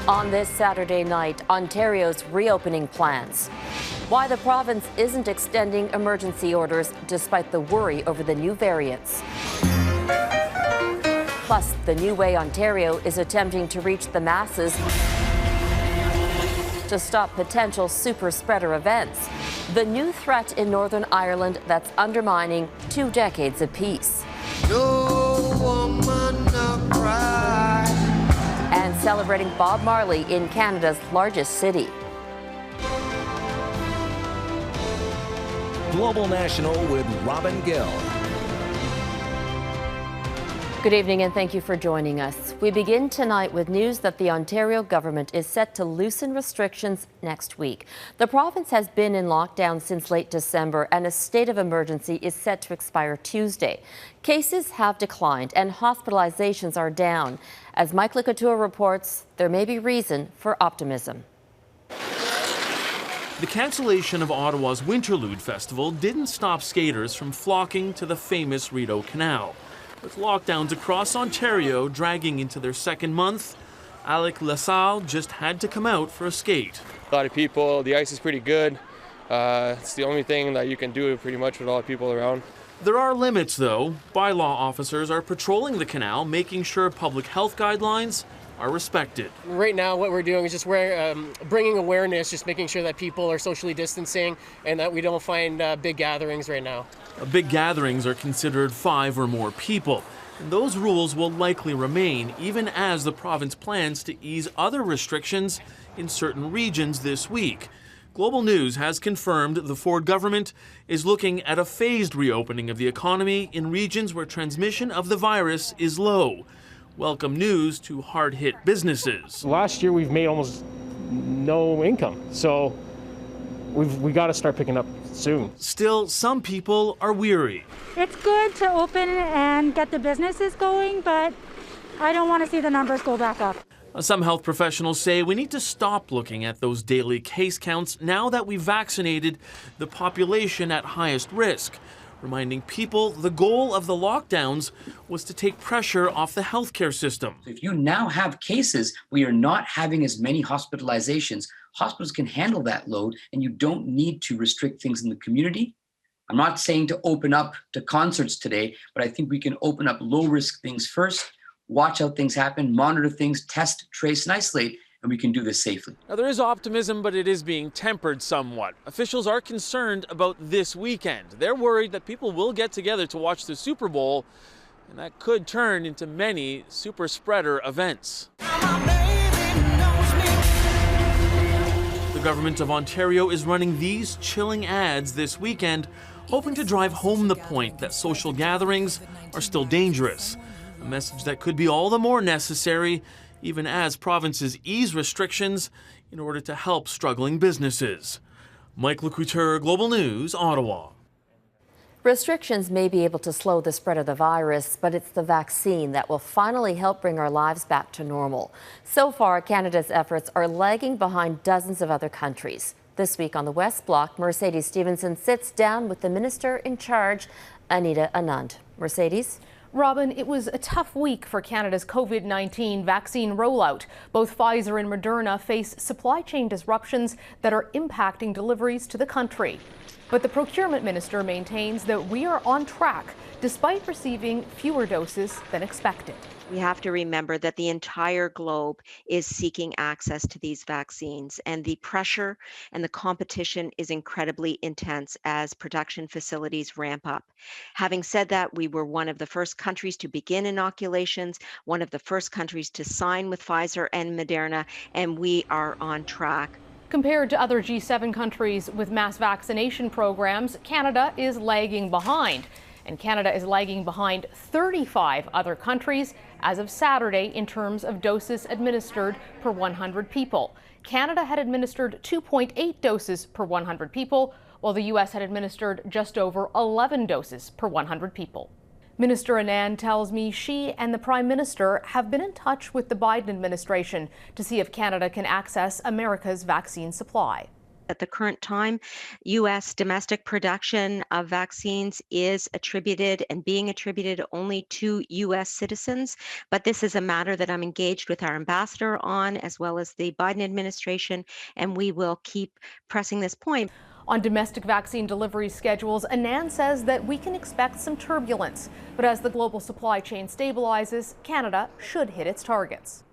On this Saturday night, Ontario's reopening plans. Why the province isn't extending emergency orders despite the worry over the new variants. Plus, the new way Ontario is attempting to reach the masses to stop potential super spreader events. The new threat in Northern Ireland that's undermining 2 decades of peace. No woman no cry. And celebrating Bob Marley in Canada's largest city. Global National with Robin Gill. Good evening and thank you for joining us. We begin tonight with news that the Ontario government is set to loosen restrictions next week. The province has been in lockdown since late December and a state of emergency is set to expire Tuesday. Cases have declined and hospitalizations are down. As Mike Le Couteur reports, there may be reason for optimism. The cancellation of Ottawa's Winterlude Festival didn't stop skaters from flocking to the famous Rideau Canal. With lockdowns across Ontario dragging into their second month, Alec LaSalle just had to come out for a skate. A lot of people, the ice is pretty good. It's the only thing that you can do pretty much with a lot of people around. There are limits though. Bylaw officers are patrolling the canal, making sure public health guidelines are respected. Right now what we're doing is just bringing awareness, just making sure that people are socially distancing and that we don't find big gatherings right now. Big gatherings are considered 5 or more people. And those rules will likely remain even as the province plans to ease other restrictions in certain regions this week. Global News has confirmed the Ford government is looking at a phased reopening of the economy in regions where transmission of the virus is low. Welcome news to hard-hit businesses. Last year we've made almost no income, so we got to start picking up soon. Still, some people are weary. It's good to open and get the businesses going, but I don't want to see the numbers go back up. Some health professionals say we need to stop looking at those daily case counts now that we've vaccinated the population at highest risk, reminding people the goal of the lockdowns was to take pressure off the healthcare system. If you now have cases where you're not having as many hospitalizations, hospitals can handle that load and you don't need to restrict things in the community. I'm not saying to open up to concerts today, but I think we can open up low-risk things first, watch how things happen, monitor things, test, trace, and isolate, and we can do this safely. Now, there is optimism, but it is being tempered somewhat. Officials are concerned about this weekend. They're worried that people will get together to watch the Super Bowl, and that could turn into many super spreader events. The government of Ontario is running these chilling ads this weekend, hoping to drive home the point that social gatherings are still dangerous. A message that could be all the more necessary even as provinces ease restrictions in order to help struggling businesses. Mike Le Couteur, Global News, Ottawa. Restrictions may be able to slow the spread of the virus, but it's the vaccine that will finally help bring our lives back to normal. So far, Canada's efforts are lagging behind dozens of other countries. This week on the West Block, Mercedes Stephenson sits down with the minister in charge, Anita Anand. Mercedes? Robin, it was a tough week for Canada's COVID-19 vaccine rollout. Both Pfizer and Moderna face supply chain disruptions that are impacting deliveries to the country. But the Procurement Minister maintains that we are on track despite receiving fewer doses than expected. We have to remember that the entire globe is seeking access to these vaccines, and the pressure and the competition is incredibly intense as production facilities ramp up. Having said that, we were one of the first countries to begin inoculations, one of the first countries to sign with Pfizer and Moderna, and we are on track. Compared to other G7 countries with mass vaccination programs, Canada is lagging behind. And Canada is lagging behind 35 other countries as of Saturday in terms of doses administered per 100 people. Canada had administered 2.8 doses per 100 people, while the U.S. had administered just over 11 doses per 100 people. Minister Anand tells me she and the Prime Minister have been in touch with the Biden administration to see if Canada can access America's vaccine supply. at the current time, U.S. domestic production of vaccines is attributed and being attributed only to U.S. citizens. But this is a matter that I'm engaged with our ambassador on, as well as the Biden administration, and we will keep pressing this point. On domestic vaccine delivery schedules, Anand says that we can expect some turbulence. But as the global supply chain stabilizes, Canada should hit its targets.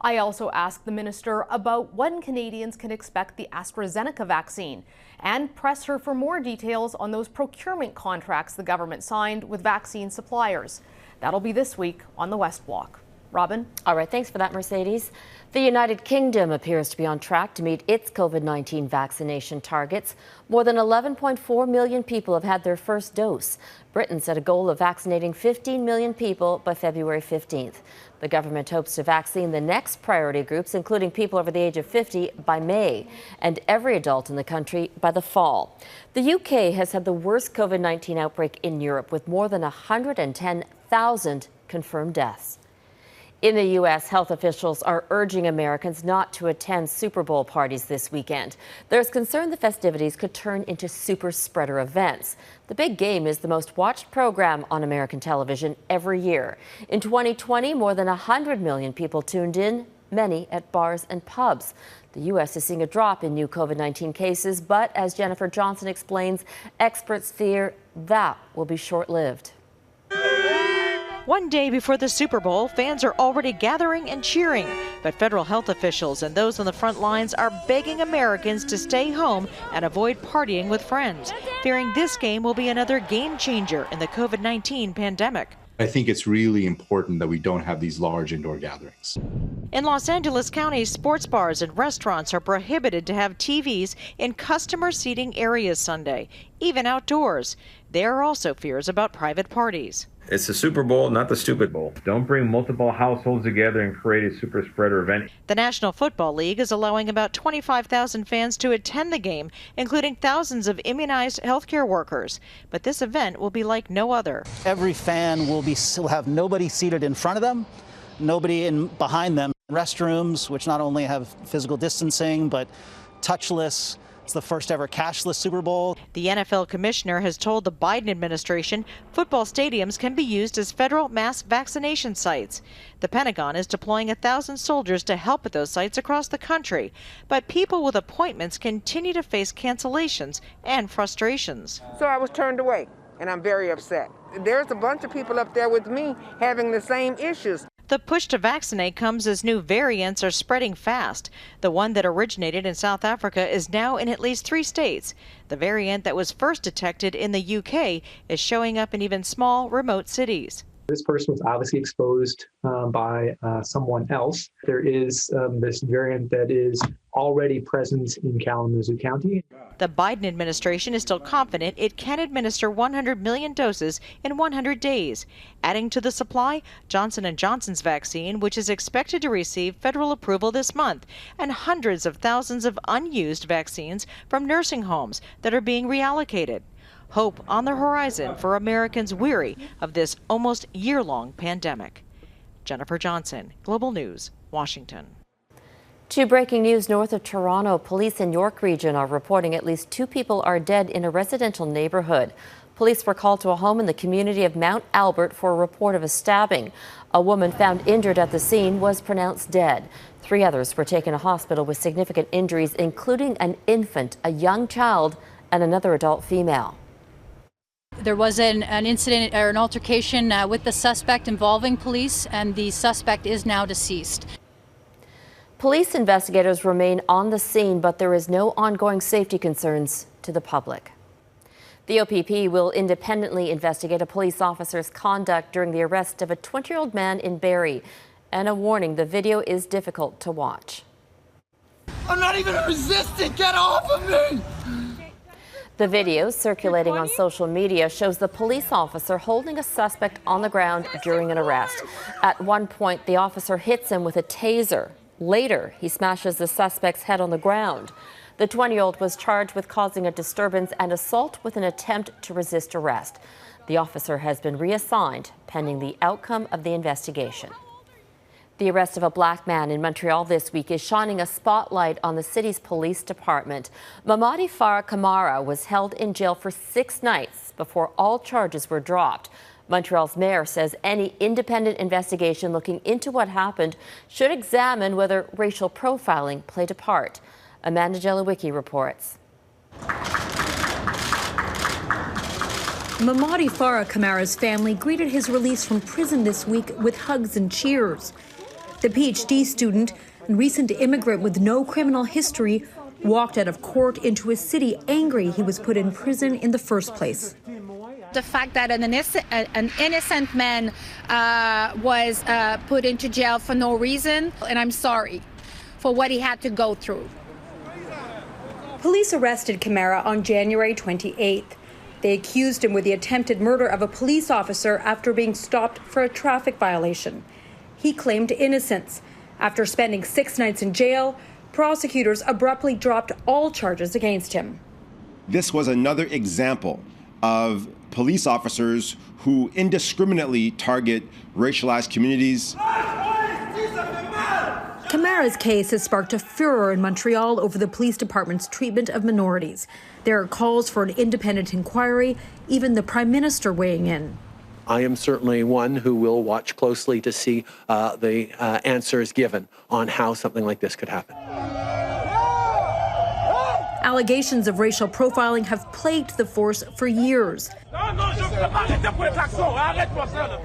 I also asked the minister about when Canadians can expect the AstraZeneca vaccine and press her for more details on those procurement contracts the government signed with vaccine suppliers. That'll be this week on the West Block. Robin? All right, thanks for that, Mercedes. The United Kingdom appears to be on track to meet its COVID-19 vaccination targets. More than 11.4 million people have had their first dose. Britain set a goal of vaccinating 15 million people by February 15th. The government hopes to vaccine the next priority groups, including people over the age of 50, by May, and every adult in the country by the fall. The UK has had the worst COVID-19 outbreak in Europe, with more than 110,000 confirmed deaths. In the U.S., health officials are urging Americans not to attend Super Bowl parties this weekend. There's concern the festivities could turn into super spreader events. The big game is the most watched program on American television every year. In 2020, more than 100 million people tuned in, many at bars and pubs. The U.S. is seeing a drop in new COVID-19 cases, but as Jennifer Johnson explains, experts fear that will be short-lived. One day before the Super Bowl, fans are already gathering and cheering. But federal health officials and those on the front lines are begging Americans to stay home and avoid partying with friends, fearing this game will be another game changer in the COVID-19 pandemic. I think it's really important that we don't have these large indoor gatherings. In Los Angeles County, sports bars and restaurants are prohibited to have TVs in customer seating areas Sunday, even outdoors. There are also fears about private parties. It's the Super Bowl, not the stupid bowl. Don't bring multiple households together and create a super spreader event. The National Football League is allowing about 25,000 fans to attend the game, including thousands of immunized healthcare workers. But this event will be like no other. Every fan will have nobody seated in front of them, nobody behind them. Restrooms, which not only have physical distancing, but touchless. It's the first ever cashless Super Bowl. The NFL commissioner has told the Biden administration football stadiums can be used as federal mass vaccination sites. The Pentagon is deploying 1,000 soldiers to help at those sites across the country. But people with appointments continue to face cancellations and frustrations. So I was turned away, and I'm very upset. There's a bunch of people up there with me having the same issues. The push to vaccinate comes as new variants are spreading fast. The one that originated in South Africa is now in at least 3 states. The variant that was first detected in the UK is showing up in even small, remote cities. This person was obviously exposed by someone else. There is this variant that is already present in Kalamazoo County. The Biden administration is still confident it can administer 100 million doses in 100 days. Adding to the supply, Johnson & Johnson's vaccine, which is expected to receive federal approval this month, and hundreds of thousands of unused vaccines from nursing homes that are being reallocated. Hope on the horizon for Americans weary of this almost year-long pandemic. Jennifer Johnson, Global News, Washington. To breaking news north of Toronto, police in York Region are reporting at least 2 people are dead in a residential neighborhood. Police were called to a home in the community of Mount Albert for a report of a stabbing. A woman found injured at the scene was pronounced dead. 3 others were taken to hospital with significant injuries, including an infant, a young child, and another adult female. There was an incident or an altercation with the suspect involving police, and the suspect is now deceased. Police investigators remain on the scene, but there is no ongoing safety concerns to the public. The OPP will independently investigate a police officer's conduct during the arrest of a 20-year-old man in Barrie. And a warning, the video is difficult to watch. I'm not even resisting! Get off of me! The video circulating on social media shows the police officer holding a suspect on the ground during an arrest. At one point, the officer hits him with a taser. Later, he smashes the suspect's head on the ground. The 20-year-old was charged with causing a disturbance and assault with an attempt to resist arrest. The officer has been reassigned pending the outcome of the investigation. The arrest of a black man in Montreal this week is shining a spotlight on the city's police department. Mamadi Farah Kamara was held in jail for 6 nights before all charges were dropped. Montreal's mayor says any independent investigation looking into what happened should examine whether racial profiling played a part. Amanda Jelowicki reports. Mamadi Farah Kamara's family greeted his release from prison this week with hugs and cheers. The PhD student and recent immigrant with no criminal history walked out of court into a city angry he was put in prison in the first place. The fact that an innocent man was put into jail for no reason, and I'm sorry for what he had to go through. Police arrested Kamara on January 28th. They accused him with the attempted murder of a police officer after being stopped for a traffic violation. He claimed innocence. After spending 6 nights in jail, prosecutors abruptly dropped all charges against him. This was another example of police officers who indiscriminately target racialized communities. Kamara's case has sparked a furor in Montreal over the police department's treatment of minorities. There are calls for an independent inquiry, even the Prime Minister weighing in. I am certainly one who will watch closely to see the answers given on how something like this could happen. Allegations of racial profiling have plagued the force for years.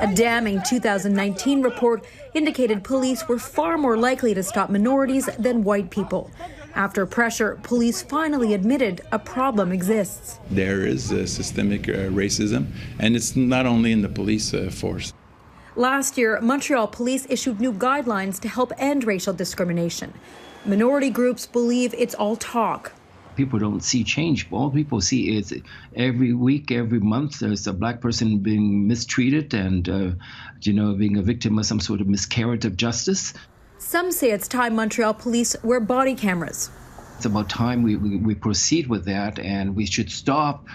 A damning 2019 report indicated police were far more likely to stop minorities than white people. After pressure, police finally admitted a problem exists. There is systemic racism, and it's not only in the police force. Last year, Montreal police issued new guidelines to help end racial discrimination. Minority groups believe it's all talk. People don't see change. All people see is every week, every month, there's a black person being mistreated and, being a victim of some sort of miscarriage of justice. Some say it's time Montreal police wear body cameras. It's about time we proceed with that, and we should stop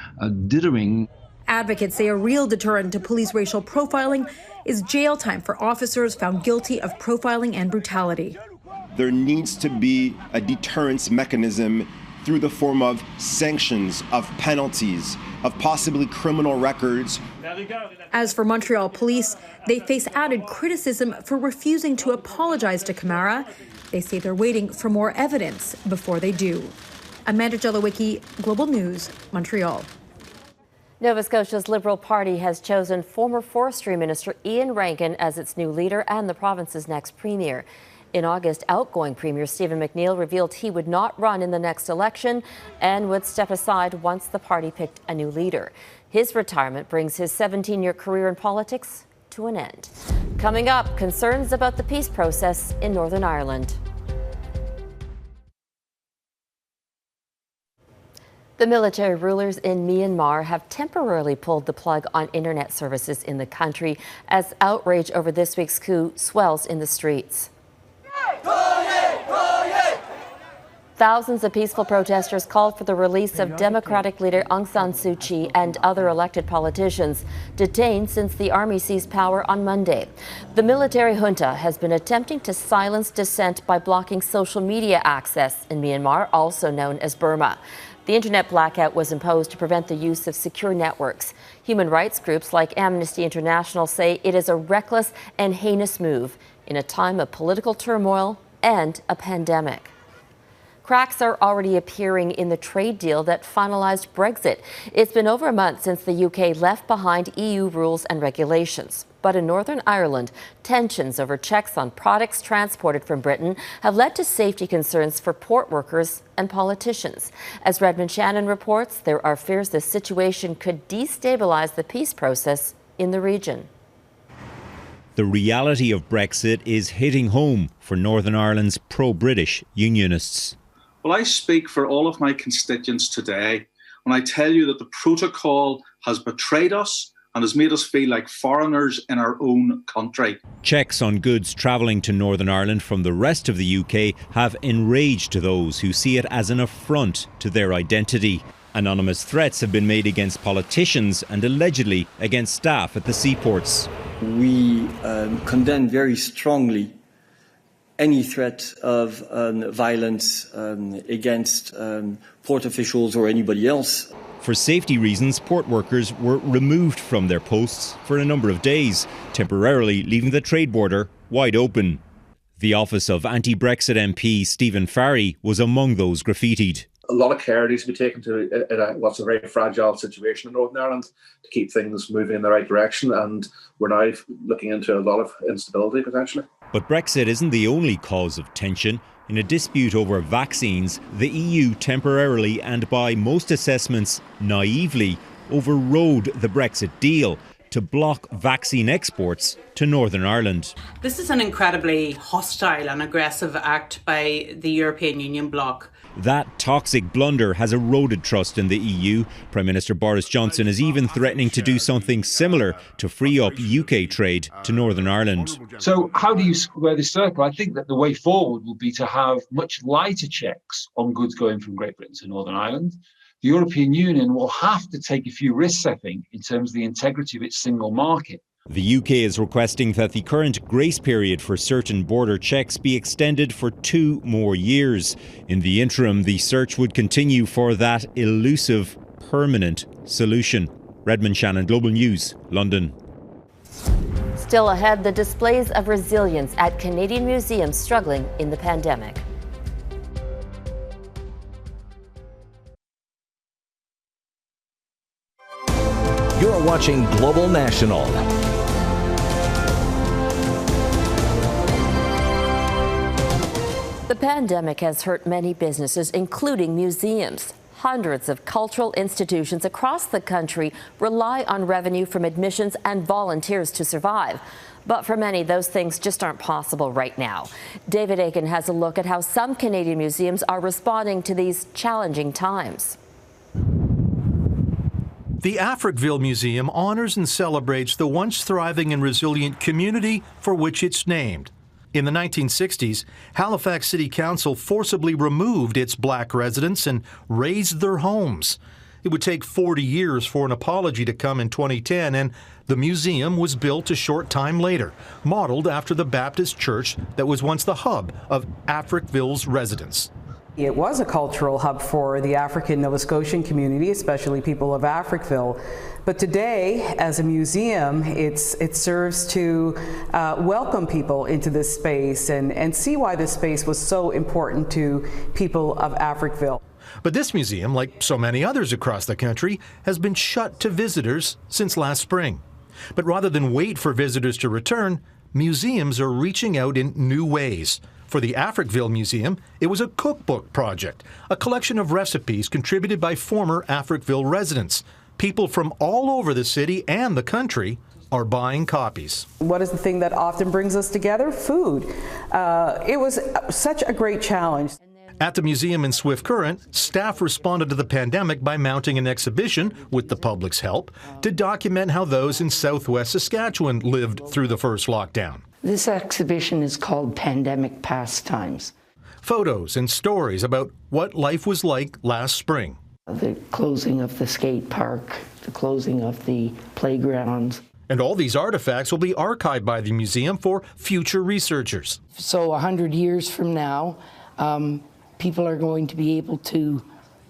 dithering. Advocates say a real deterrent to police racial profiling is jail time for officers found guilty of profiling and brutality. There needs to be a deterrence mechanism through the form of sanctions, of penalties, of possibly criminal records. As for Montreal police, they face added criticism for refusing to apologize to Kamara. They say they're waiting for more evidence before they do. Amanda Jelowicki, Global News, Montreal. Nova Scotia's Liberal Party has chosen former Forestry Minister Ian Rankin as its new leader and the province's next premier. In August, outgoing Premier Stephen McNeil revealed he would not run in the next election and would step aside once the party picked a new leader. His retirement brings his 17-year career in politics to an end. Coming up, concerns about the peace process in Northern Ireland. The military rulers in Myanmar have temporarily pulled the plug on internet services in the country as outrage over this week's coup swells in the streets. Thousands of peaceful protesters called for the release of Democratic leader Aung San Suu Kyi and other elected politicians detained since the army seized power on Monday. The military junta has been attempting to silence dissent by blocking social media access in Myanmar, also known as Burma. The internet blackout was imposed to prevent the use of secure networks. Human rights groups like Amnesty International say it is a reckless and heinous move in a time of political turmoil and a pandemic. Cracks are already appearing in the trade deal that finalized Brexit. It's been over a month since the UK left behind EU rules and regulations. But in Northern Ireland, tensions over checks on products transported from Britain have led to safety concerns for port workers and politicians. As Redmond Shannon reports, there are fears this situation could destabilize the peace process in the region. The reality of Brexit is hitting home for Northern Ireland's pro-British unionists. Well, I speak for all of my constituents today when I tell you that the protocol has betrayed us and has made us feel like foreigners in our own country. Checks on goods travelling to Northern Ireland from the rest of the UK have enraged those who see it as an affront to their identity. Anonymous threats have been made against politicians and allegedly against staff at the seaports. We condemn very strongly any threat of violence against port officials or anybody else. For safety reasons, port workers were removed from their posts for a number of days, temporarily leaving the trade border wide open. The office of anti-Brexit MP Stephen Farry was among those graffitied. A lot of care needs to be taken to what's a very fragile situation in Northern Ireland to keep things moving in the right direction, and we're now looking into a lot of instability potentially. But Brexit isn't the only cause of tension. In a dispute over vaccines, the EU temporarily and by most assessments naively overrode the Brexit deal to block vaccine exports to Northern Ireland. This is an incredibly hostile and aggressive act by the European Union bloc. That toxic blunder has eroded trust in the EU. Prime Minister Boris Johnson is even threatening to do something similar to free up UK trade to Northern Ireland. So how do you square this circle? I think that the way forward will be to have much lighter checks on goods going from Great Britain to Northern Ireland. The European Union will have to take a few risks, I think, in terms of the integrity of its single market. The UK is requesting that the current grace period for certain border checks be extended for 2 more years. In the interim, the search would continue for that elusive, permanent solution. Redmond Shannon, Global News, London. Still ahead, the displays of resilience at Canadian museums struggling in the pandemic. You're watching Global National. The pandemic has hurt many businesses, including museums. Hundreds of cultural institutions across the country rely on revenue from admissions and volunteers to survive. But for many, those things just aren't possible right now. David Aiken has a look at how some Canadian museums are responding to these challenging times. The Africville Museum honors and celebrates the once thriving and resilient community for which it's named. In the 1960s, Halifax City Council forcibly removed its black residents and razed their homes. It would take 40 years for an apology to come in 2010, and the museum was built a short time later, modeled after the Baptist church that was once the hub of Africville's residents. It was a cultural hub for the African Nova Scotian community, especially people of Africville. But today, as a museum, it serves to welcome people into this space and see why this space was so important to people of Africville. But this museum, like so many others across the country, has been shut to visitors since last spring. But rather than wait for visitors to return, museums are reaching out in new ways. For the Africville Museum, it was a cookbook project, a collection of recipes contributed by former Africville residents. People from all over the city and the country are buying copies. What is the thing that often brings us together? Food. It was such a great challenge. At the museum in Swift Current, staff responded to the pandemic by mounting an exhibition, with the public's help, to document how those in southwest Saskatchewan lived through the first lockdown. This exhibition is called Pandemic Pastimes. Photos and stories about what life was like last spring. The closing of the skate park, the closing of the playgrounds. And all these artifacts will be archived by the museum for future researchers. So 100 years from now, people are going to be able to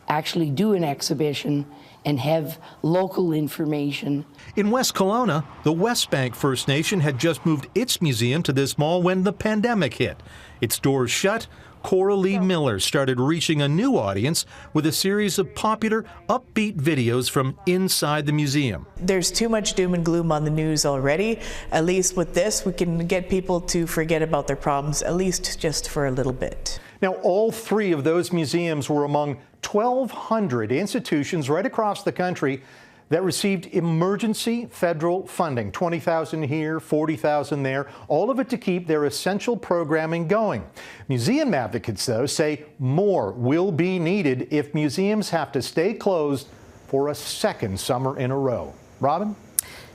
actually do an exhibition and have local information. In West Kelowna, the West Bank First Nation had just moved its museum to this mall when the pandemic hit. Its doors shut, Cora Lee Miller started reaching a new audience with a series of popular, upbeat videos from inside the museum. There's too much doom and gloom on the news already. At least with this, we can get people to forget about their problems, at least just for a little bit. Now, all 3 of those museums were among 1,200 institutions right across the country that received emergency federal funding, $20,000 here, $40,000 there, all of it to keep their essential programming going. Museum advocates, though, say more will be needed if museums have to stay closed for a second summer in a row. Robin?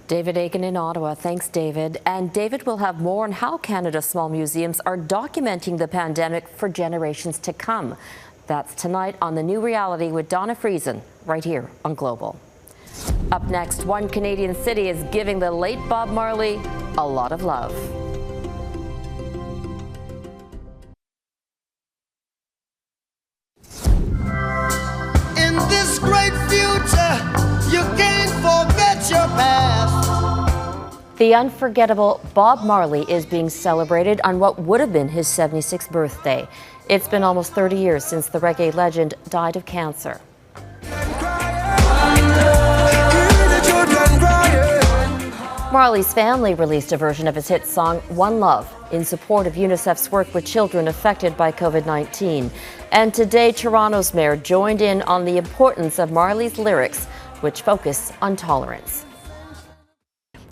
David Aiken in Ottawa. Thanks, David. And David will have more on how Canada's small museums are documenting the pandemic for generations to come. That's tonight on The New Reality with Donna Friesen, right here on Global. Up next, one Canadian city is giving the late Bob Marley a lot of love. The unforgettable Bob Marley is being celebrated on what would have been his 76th birthday. It's been almost 30 years since the reggae legend died of cancer. Marley's family released a version of his hit song, One Love, in support of UNICEF's work with children affected by COVID-19. And today, Toronto's mayor joined in on the importance of Marley's lyrics, which focus on tolerance.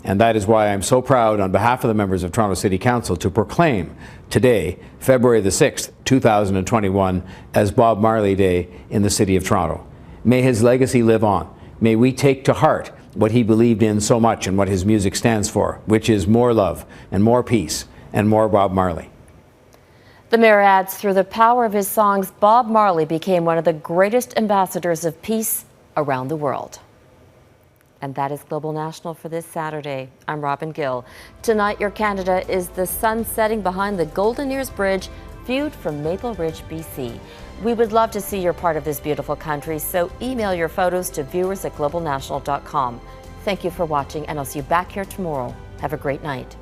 And that is why I'm so proud on behalf of the members of Toronto City Council to proclaim today, February the 6th, 2021, as Bob Marley Day in the City of Toronto. May his legacy live on. May we take to heart what he believed in so much and what his music stands for, which is more love and more peace and more Bob Marley. The mayor adds, through the power of his songs, Bob Marley became one of the greatest ambassadors of peace around the world. And that is Global National for this Saturday. I'm Robin Gill. Tonight, your Canada is the sun setting behind the Golden Ears Bridge, viewed from Maple Ridge, BC. We would love to see you're part of this beautiful country, so email your photos to viewers@globalnational.com. Thank you for watching, and I'll see you back here tomorrow. Have a great night.